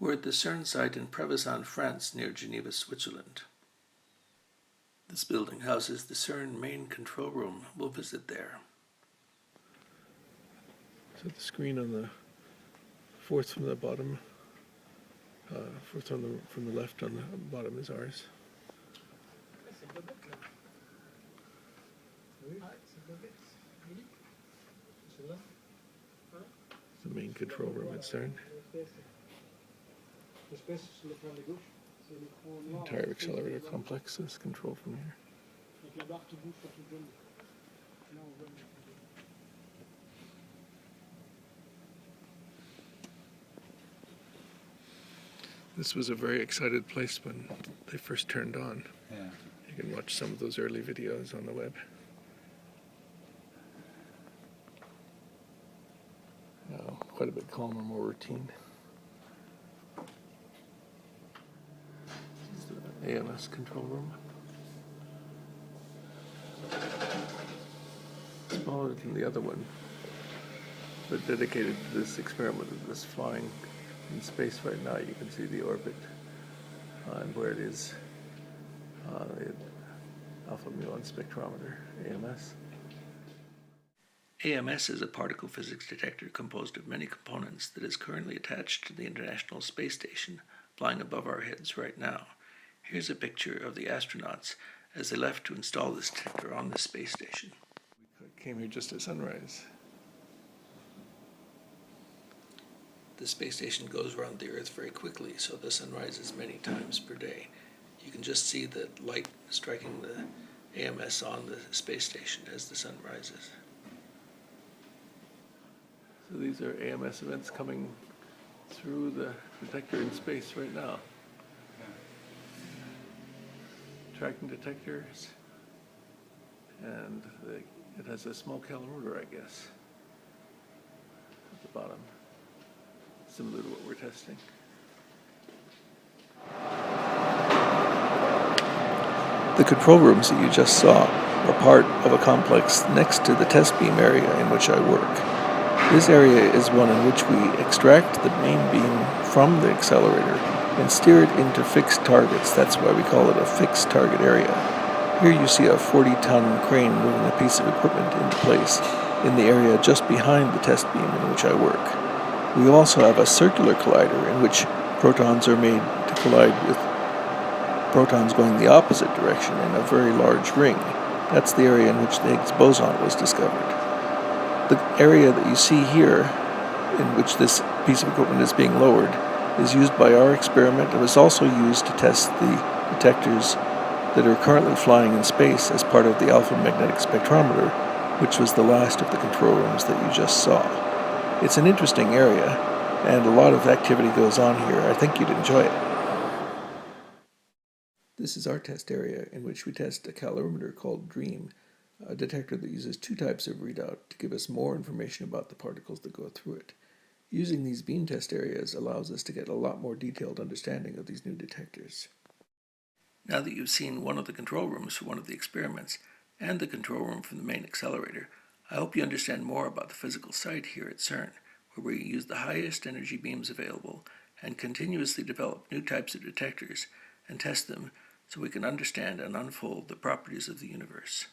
We're at the CERN site in Prévezan, France, near Geneva, Switzerland. This building houses the CERN main control room. We'll visit there. So the screen on the fourth from the bottom, fourth from the left on the bottom is ours. The main control room at CERN. The entire accelerator complex is controlled from here. This was a very excited place when they first turned on. Yeah. You can watch some of those early videos on the web. Now, quite a bit calmer, more routine. This is the AMS control room. Smaller than the other one, but dedicated to this experiment of this flying in space right now. You can see the orbit and where it is. The Alpha Magnetic Spectrometer, AMS. AMS is a particle physics detector composed of many components that is currently attached to the International Space Station, flying above our heads right now. Here's a picture of the astronauts as they left to install this detector on the space station. We came here just at sunrise. The space station goes around the Earth very quickly, so the sun rises many times per day. You can just see the light striking the AMS on the space station as the sun rises. So these are AMS events coming through the detector in space right now. Tracking detectors, and it has a small calorimeter, I guess, at the bottom, similar to what we're testing. The control rooms that you just saw are part of a complex next to the test beam area in which I work. This area is one in which we extract the main beam from the accelerator and steer it into fixed targets. That's why we call it a fixed target area. Here you see a 40-ton crane moving a piece of equipment into place in the area just behind the test beam in which I work. We also have a circular collider in which protons are made to collide with protons going the opposite direction in a very large ring. That's the area in which the Higgs boson was discovered. The area that you see here, in which this piece of equipment is being lowered, is used by our experiment. It was also used to test the detectors that are currently flying in space as part of the Alpha Magnetic Spectrometer, which was the last of the control rooms that you just saw. It's an interesting area, and a lot of activity goes on here. I think you'd enjoy it. This is our test area in which we test a calorimeter called DREAM, a detector that uses two types of readout to give us more information about the particles that go through it. Using these beam test areas allows us to get a lot more detailed understanding of these new detectors. Now that you've seen one of the control rooms for one of the experiments and the control room for the main accelerator, I hope you understand more about the physical site here at CERN, where we use the highest energy beams available and continuously develop new types of detectors and test them so we can understand and unfold the properties of the universe.